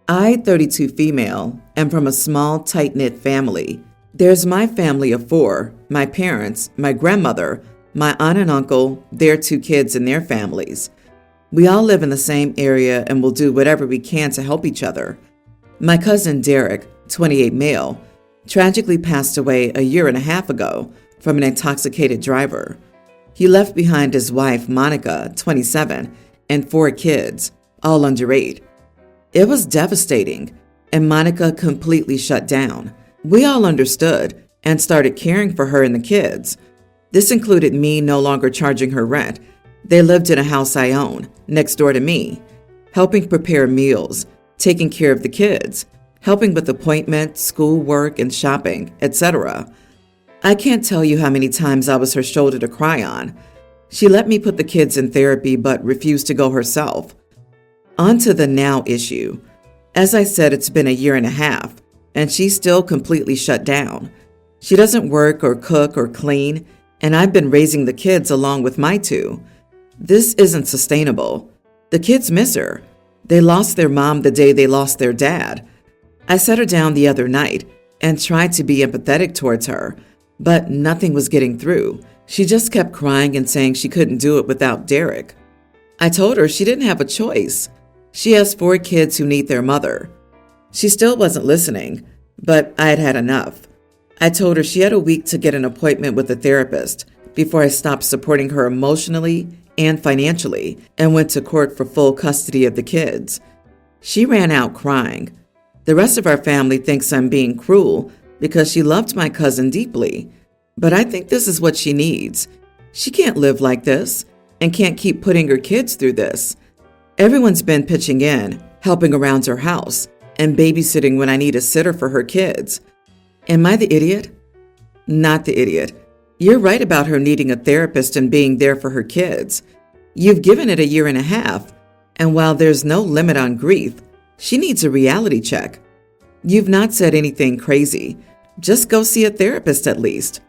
I, 32 female, am from a small, tight-knit family. There's my family of 4, my parents, my grandmother, my aunt and uncle, their 2 kids and their families. We all live in the same area and will do whatever we can to help each other. My cousin Derek, 28 male, tragically passed away a year and a half ago from an intoxicated driver. He left behind his wife, Monica, 27, and 4 kids, all under 8. It was devastating, and Monica completely shut down. We all understood and started caring for her and the kids. This included me no longer charging her rent. They lived in a house I own, next door to me, helping prepare meals, taking care of the kids, helping with appointments, schoolwork, and shopping, etc. I can't tell you how many times I was her shoulder to cry on. She let me put the kids in therapy but refused to go herself. On to the now issue. As I said, it's been a year and a half, and she's still completely shut down. She doesn't work or cook or clean, and I've been raising the kids along with my 2. This isn't sustainable. The kids miss her. They lost their mom the day they lost their dad. I sat her down the other night and tried to be empathetic towards her, but nothing was getting through. She just kept crying and saying she couldn't do it without Derek. I told her she didn't have a choice. She has 4 kids who need their mother. She still wasn't listening, but I had had enough. I told her she had a week to get an appointment with a therapist before I stopped supporting her emotionally and financially and went to court for full custody of the kids. She ran out crying. The rest of our family thinks I'm being cruel because she loved my cousin deeply, but I think this is what she needs. She can't live like this and can't keep putting her kids through this. Everyone's been pitching in, helping around her house, and babysitting when I need a sitter for her kids. Am I the idiot? Not the idiot. You're right about her needing a therapist and being there for her kids. You've given it a year and a half, and while there's no limit on grief, she needs a reality check. You've not said anything crazy. Just go see a therapist at least.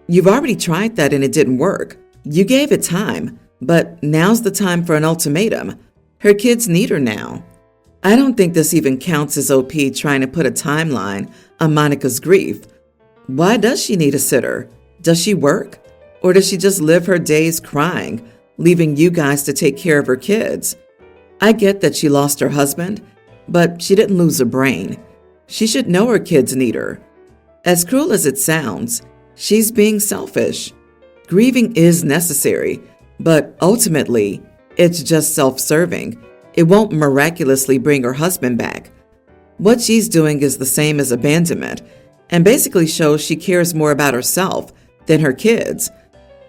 You've already tried that and it didn't work. You gave it time, but now's the time for an ultimatum. Her kids need her now. I don't think this even counts as OP trying to put a timeline on Monica's grief. Why does she need a sitter? Does she work? Or does she just live her days crying, leaving you guys to take care of her kids? I get that she lost her husband, but she didn't lose her brain. She should know her kids need her. As cruel as it sounds, she's being selfish. Grieving is necessary, but ultimately, it's just self-serving. It won't miraculously bring her husband back. What she's doing is the same as abandonment, and basically shows she cares more about herself than her kids.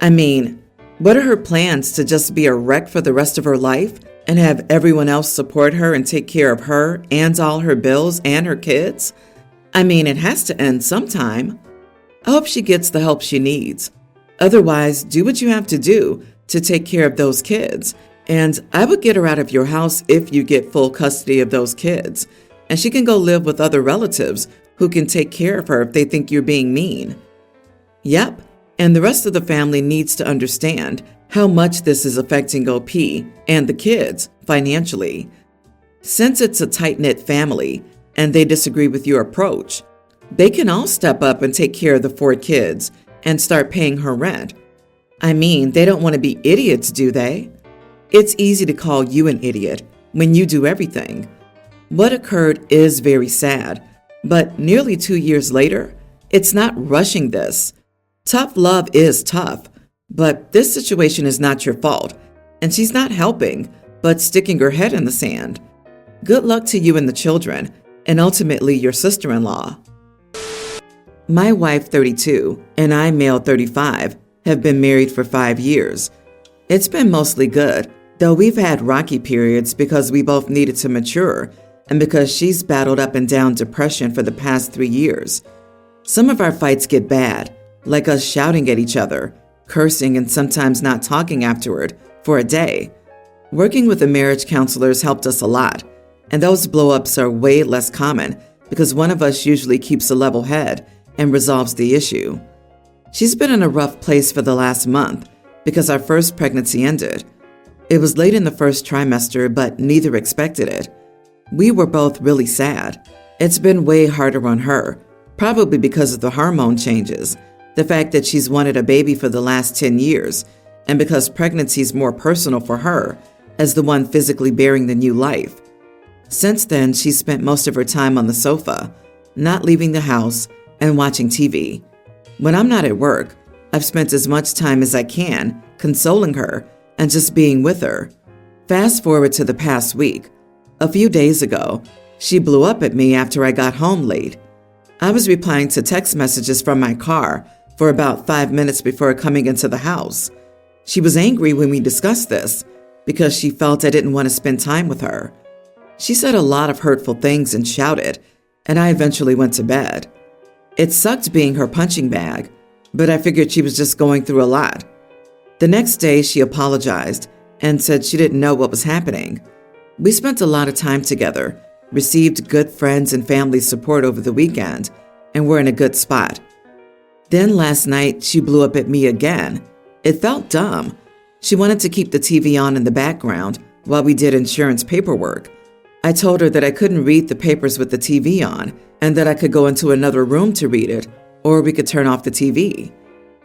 I mean, what are her plans, to just be a wreck for the rest of her life and have everyone else support her and take care of her and all her bills and her kids? I mean, it has to end sometime. I hope she gets the help she needs. Otherwise, do what you have to do to take care of those kids. And I would get her out of your house if you get full custody of those kids. And she can go live with other relatives who can take care of her if they think you're being mean. Yep, and the rest of the family needs to understand how much this is affecting OP and the kids financially. Since it's a tight-knit family and they disagree with your approach, they can all step up and take care of the 4 kids and start paying her rent. I mean, they don't want to be idiots, do they? It's easy to call you an idiot when you do everything. What occurred is very sad, but nearly 2 years later, it's not rushing this. Tough love is tough, but this situation is not your fault, and she's not helping, but sticking her head in the sand. Good luck to you and the children, and ultimately your sister-in-law. My wife, 32, and I, male 35, have been married for 5 years. It's been mostly good, though we've had rocky periods because we both needed to mature and because she's battled up and down depression for the past 3 years. Some of our fights get bad, like us shouting at each other, cursing, and sometimes not talking afterward for a day. Working with the marriage counselors helped us a lot, and those blow-ups are way less common because one of us usually keeps a level head and resolves the issue. She's been in a rough place for the last month because our first pregnancy ended. It was late in the first trimester, but neither expected it. We were both really sad. It's been way harder on her, probably because of the hormone changes, the fact that she's wanted a baby for the last 10 years, and because pregnancy is more personal for her as the one physically bearing the new life. Since then, she's spent most of her time on the sofa, not leaving the house, and watching TV. When I'm not at work, I've spent as much time as I can consoling her and just being with her. Fast forward to the past week. A few days ago, she blew up at me after I got home late. I was replying to text messages from my car for about 5 minutes before coming into the house. She was angry when we discussed this because she felt I didn't want to spend time with her. She said a lot of hurtful things and shouted, and I eventually went to bed. It sucked being her punching bag, but I figured she was just going through a lot. The next day, she apologized and said she didn't know what was happening. We spent a lot of time together, received good friends and family support over the weekend, and were in a good spot. Then last night, she blew up at me again. It felt dumb. She wanted to keep the TV on in the background while we did insurance paperwork. I told her that I couldn't read the papers with the TV on and that I could go into another room to read it, or we could turn off the TV.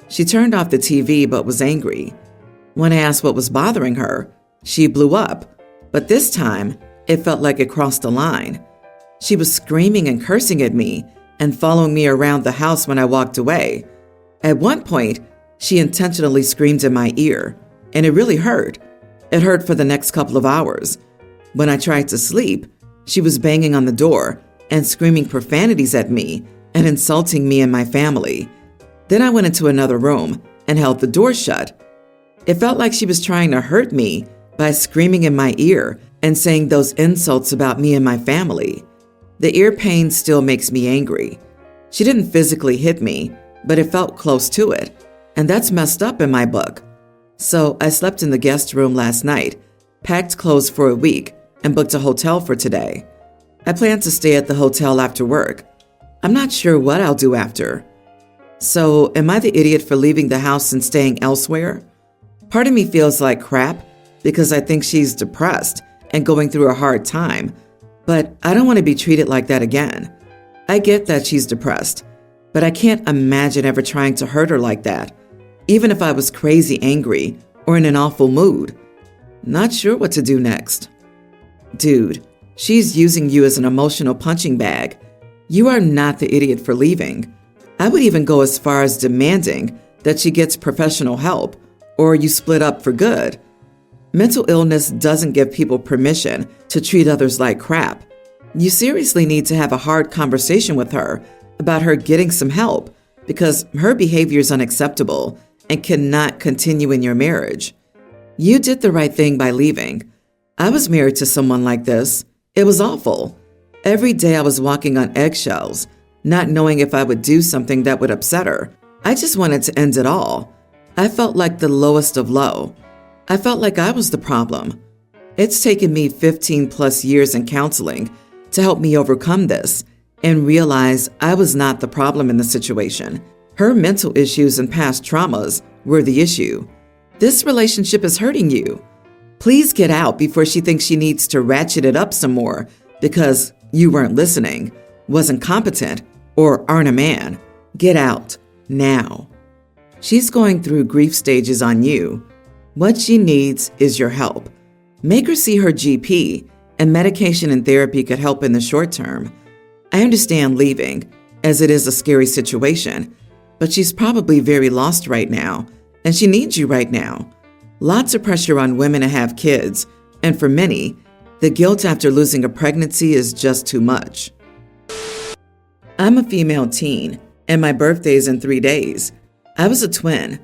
She turned off the TV but was angry. When I asked what was bothering her, she blew up, but this time it felt like it crossed the line. She was screaming and cursing at me and following me around the house when I walked away. At one point, she intentionally screamed in my ear, and it really hurt. It hurt for the next couple of hours. When I tried to sleep, she was banging on the door and screaming profanities at me and insulting me and my family. Then I went into another room and held the door shut. It felt like she was trying to hurt me by screaming in my ear and saying those insults about me and my family. The ear pain still makes me angry. She didn't physically hit me, but it felt close to it, and that's messed up in my book. So I slept in the guest room last night, packed clothes for a week, and booked a hotel for today. I plan to stay at the hotel after work. I'm not sure what I'll do after. So, am I the idiot for leaving the house and staying elsewhere? Part of me feels like crap because I think she's depressed and going through a hard time, but I don't want to be treated like that again. I get that she's depressed, but I can't imagine ever trying to hurt her like that, even if I was crazy angry or in an awful mood. Not sure what to do next. Dude, she's using you as an emotional punching bag. You are not the idiot for leaving. I would even go as far as demanding that she gets professional help or you split up for good. Mental illness doesn't give people permission to treat others like crap. You seriously need to have a hard conversation with her about her getting some help because her behavior is unacceptable and cannot continue in your marriage. You did the right thing by leaving. I was married to someone like this. It was awful. Every day I was walking on eggshells, not knowing if I would do something that would upset her. I just wanted to end it all. I felt like the lowest of low. I felt like I was the problem. It's taken me 15 plus years in counseling to help me overcome this and realize I was not the problem in the situation. Her mental issues and past traumas were the issue. This relationship is hurting you. Please get out before she thinks she needs to ratchet it up some more because you weren't listening, wasn't competent, or aren't a man. Get out now. She's going through grief stages on you. What she needs is your help. Make her see her GP, and medication and therapy could help in the short term. I understand leaving, as it is a scary situation, but she's probably very lost right now, and she needs you right now. Lots of pressure on women to have kids, and for many, the guilt after losing a pregnancy is just too much. I'm a female teen, and my birthday is in 3 days. I was a twin.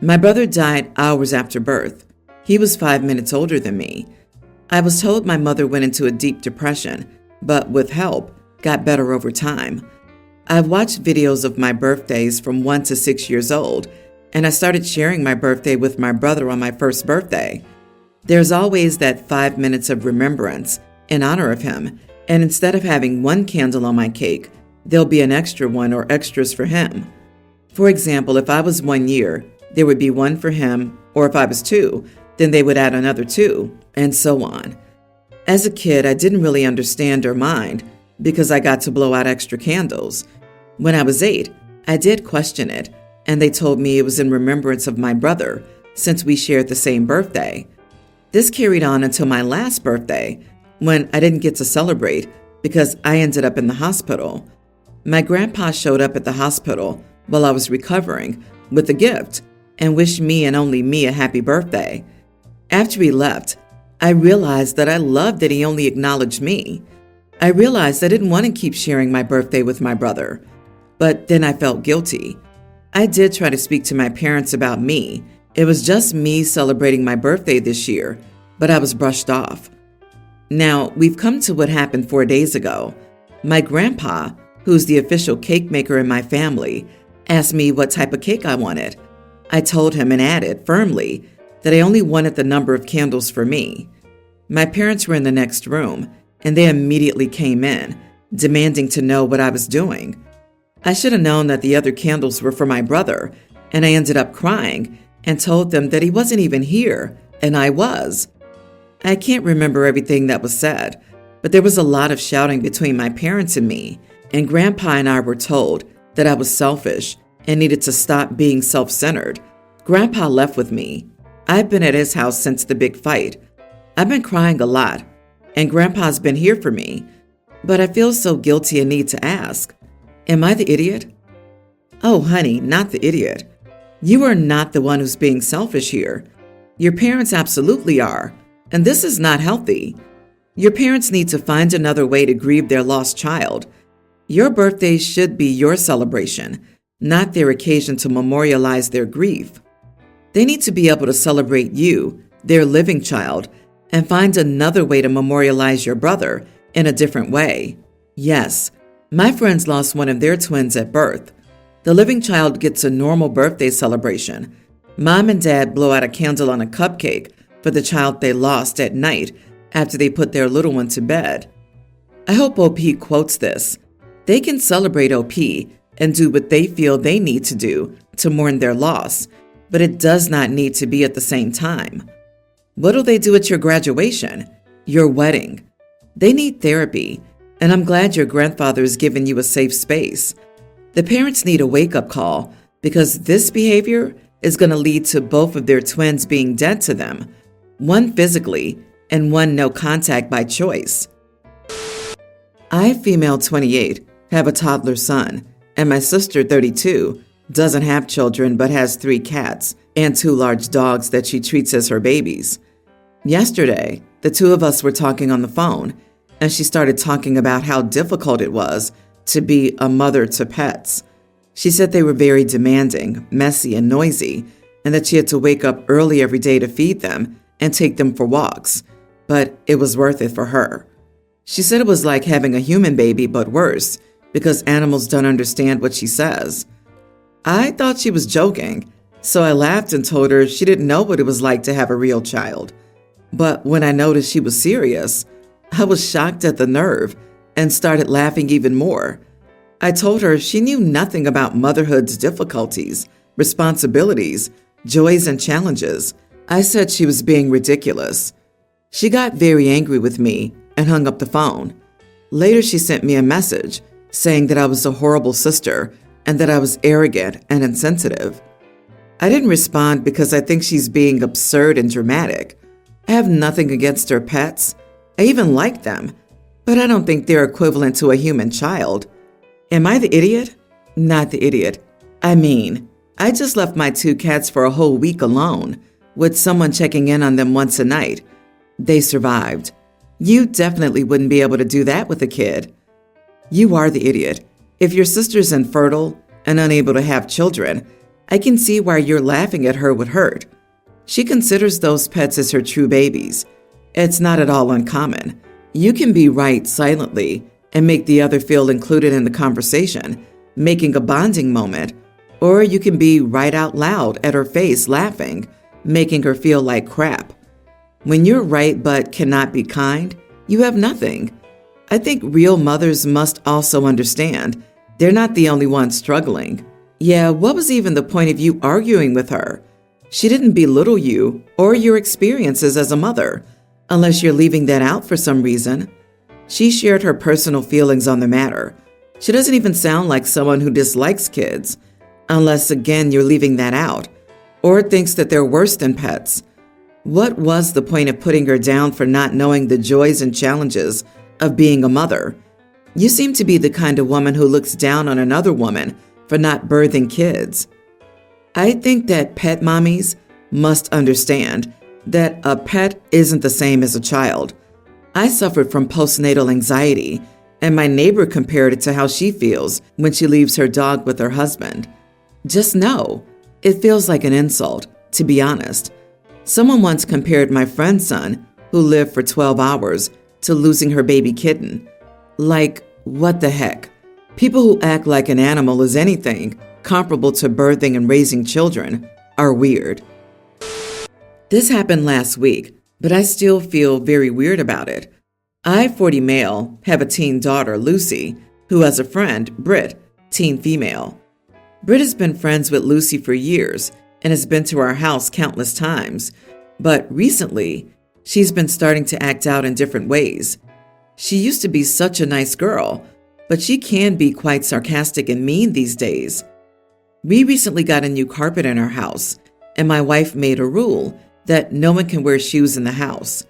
My brother died hours after birth. He was 5 minutes older than me. I was told my mother went into a deep depression, but with help, got better over time. I've watched videos of my birthdays from 1 to 6 years old, and I started sharing my birthday with my brother on my first birthday. There's always that 5 minutes of remembrance in honor of him, and instead of having one candle on my cake, there'll be an extra one or extras for him. For example, if I was 1 year, there would be one for him, or if I was 2, then they would add another 2, and so on. As a kid, I didn't really understand or mind because I got to blow out extra candles. When I was 8, I did question it, and they told me it was in remembrance of my brother since we shared the same birthday. This carried on until my last birthday, when I didn't get to celebrate because I ended up in the hospital. My grandpa showed up at the hospital while I was recovering with a gift and wished me and only me a happy birthday. After he left, I realized that I loved that he only acknowledged me. I realized I didn't want to keep sharing my birthday with my brother, but then I felt guilty. I did try to speak to my parents about me. It was just me celebrating my birthday this year, but I was brushed off. Now, we've come to what happened 4 days ago. My grandpa, who's the official cake maker in my family, asked me what type of cake I wanted. I told him and added firmly that I only wanted the number of candles for me. My parents were in the next room, and they immediately came in, demanding to know what I was doing. I should have known that the other candles were for my brother, and I ended up crying and told them that he wasn't even here, and I was. I can't remember everything that was said, but there was a lot of shouting between my parents and me, and Grandpa and I were told that I was selfish and needed to stop being self-centered. Grandpa left with me. I've been at his house since the big fight. I've been crying a lot, and Grandpa's been here for me, but I feel so guilty and need to ask, am I the idiot? Oh, honey, not the idiot. You are not the one who's being selfish here. Your parents absolutely are, and this is not healthy. Your parents need to find another way to grieve their lost child. Your birthday should be your celebration, not their occasion to memorialize their grief. They need to be able to celebrate you, their living child, and find another way to memorialize your brother in a different way. Yes, my friends lost one of their twins at birth. The living child gets a normal birthday celebration. Mom and Dad blow out a candle on a cupcake for the child they lost at night after they put their little one to bed. I hope OP quotes this. They can celebrate OP and do what they feel they need to do to mourn their loss, but it does not need to be at the same time. What do they do at your graduation, your wedding? They need therapy, and I'm glad your grandfather has given you a safe space. The parents need a wake-up call because this behavior is going to lead to both of their twins being dead to them, one physically and one no contact by choice. I, female 28, have a toddler son, and my sister, 32, doesn't have children but has 3 cats and 2 large dogs that she treats as her babies. Yesterday, the 2 of us were talking on the phone, and she started talking about how difficult it was to be a mother to pets. She said they were very demanding, messy, and noisy, and that she had to wake up early every day to feed them and take them for walks, but it was worth it for her. She said it was like having a human baby, but worse, because animals don't understand what she says. I thought she was joking, so I laughed and told her she didn't know what it was like to have a real child. But when I noticed she was serious, I was shocked at the nerve and started laughing even more. I told her she knew nothing about motherhood's difficulties, responsibilities, joys, and challenges. I said she was being ridiculous. She got very angry with me and hung up the phone. Later, she sent me a message saying that I was a horrible sister and that I was arrogant and insensitive. I didn't respond because I think she's being absurd and dramatic. I have nothing against her pets. I even like them, but I don't think they're equivalent to a human child. Am I the idiot? Not the idiot. I mean, I just left my 2 cats for a whole week alone, with someone checking in on them once a night. They survived. You definitely wouldn't be able to do that with a kid. You are the idiot. If your sister's infertile and unable to have children, I can see why you're laughing at her would hurt. She considers those pets as her true babies. It's not at all uncommon. You can be right silently and make the other feel included in the conversation, making a bonding moment, or you can be right out loud at her face laughing, making her feel like crap. When you're right but cannot be kind, you have nothing. I think real mothers must also understand they're not the only ones struggling. Yeah, what was even the point of you arguing with her? She didn't belittle you or your experiences as a mother. unless you're leaving that out for some reason. She shared her personal feelings on the matter. She doesn't even sound like someone who dislikes kids, unless again you're leaving that out, or thinks that they're worse than pets. What was the point of putting her down for not knowing the joys and challenges of being a mother? You seem to be the kind of woman who looks down on another woman for not birthing kids. I think that pet mommies must understand that a pet isn't the same as a child. I suffered from postnatal anxiety, and my neighbor compared it to how she feels when she leaves her dog with her husband. Just know, it feels like an insult, to be honest. Someone once compared my friend's son, who lived for 12 hours, to losing her baby kitten. Like, what the heck? People who act like an animal is anything comparable to birthing and raising children are weird. This happened last week, but I still feel very weird about it. I, 40 male, have a teen daughter, Lucy, who has a friend, Britt, teen female. Britt has been friends with Lucy for years and has been to our house countless times, but recently, she's been starting to act out in different ways. She used to be such a nice girl, but she can be quite sarcastic and mean these days. We recently got a new carpet in our house, and my wife made a rule that no one can wear shoes in the house.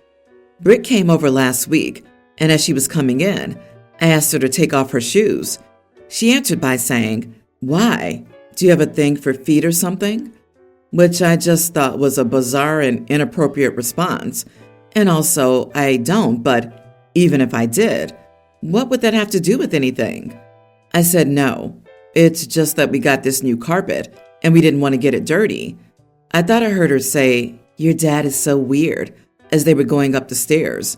Britt came over last week, and as she was coming in, I asked her to take off her shoes. She answered by saying, "Why? Do you have a thing for feet or something?" Which I just thought was a bizarre and inappropriate response. And also, I don't, but even if I did, what would that have to do with anything? I said, "No, it's just that we got this new carpet and we didn't want to get it dirty." I thought I heard her say, "Your dad is so weird," as they were going up the stairs.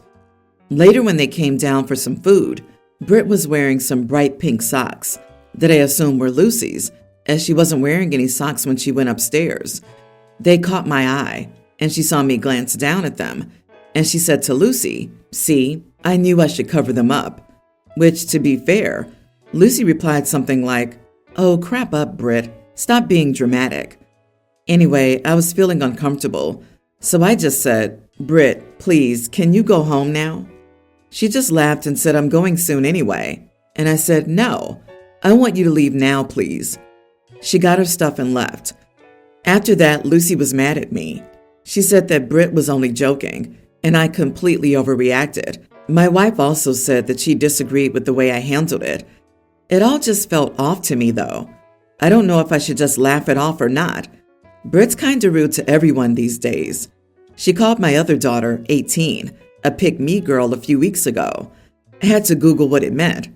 Later, when they came down for some food, Britt was wearing some bright pink socks that I assumed were Lucy's, as she wasn't wearing any socks when she went upstairs. They caught my eye, and she saw me glance down at them, and she said to Lucy, "See, I knew I should cover them up." Which, to be fair, Lucy replied something like, "Oh, crap up, Britt. Stop being dramatic." Anyway, I was feeling uncomfortable, so I just said, "Britt, please, can you go home now?" She just laughed and said, "I'm going soon anyway." And I said, "No, I want you to leave now, please." She got her stuff and left. After that, Lucy was mad at me. She said that Britt was only joking, and I completely overreacted. My wife also said that she disagreed with the way I handled it. It all just felt off to me, though. I don't know if I should just laugh it off or not. Britt's kind of rude to everyone these days. She called my other daughter, 18, a pick-me girl a few weeks ago. I had to Google what it meant.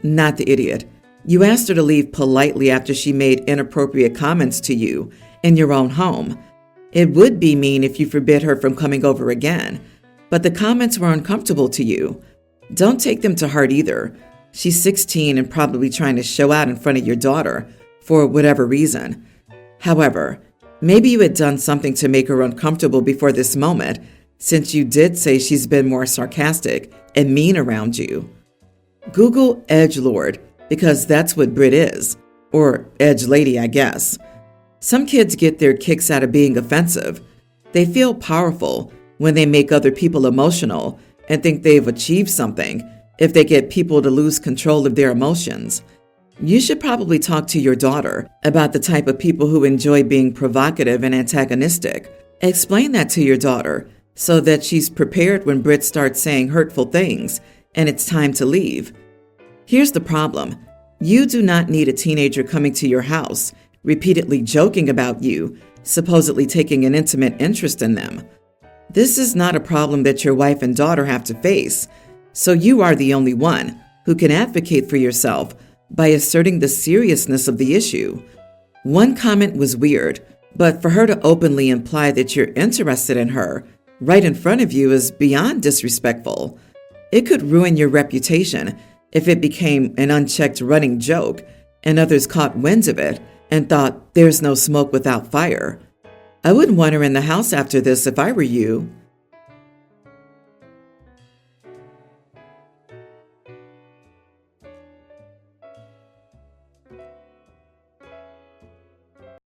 Not the idiot. You asked her to leave politely after she made inappropriate comments to you in your own home. It would be mean if you forbid her from coming over again, but the comments were uncomfortable to you. Don't take them to heart either. She's 16 and probably trying to show out in front of your daughter for whatever reason. However, maybe you had done something to make her uncomfortable before this moment, since you did say she's been more sarcastic and mean around you. Google edgelord, because that's what Brit is, or edge lady, I guess. Some kids get their kicks out of being offensive. They feel powerful when they make other people emotional and think they've achieved something if they get people to lose control of their emotions. You should probably talk to your daughter about the type of people who enjoy being provocative and antagonistic. Explain that to your daughter so that she's prepared when Brit starts saying hurtful things and it's time to leave. Here's the problem. You do not need a teenager coming to your house, repeatedly joking about you, supposedly taking an intimate interest in them. This is not a problem that your wife and daughter have to face, so you are the only one who can advocate for yourself by asserting the seriousness of the issue. One comment was weird, but for her to openly imply that you're interested in her right in front of you is beyond disrespectful. It could ruin your reputation if it became an unchecked running joke and others caught wind of it and thought there's no smoke without fire. I wouldn't want her in the house after this if I were you.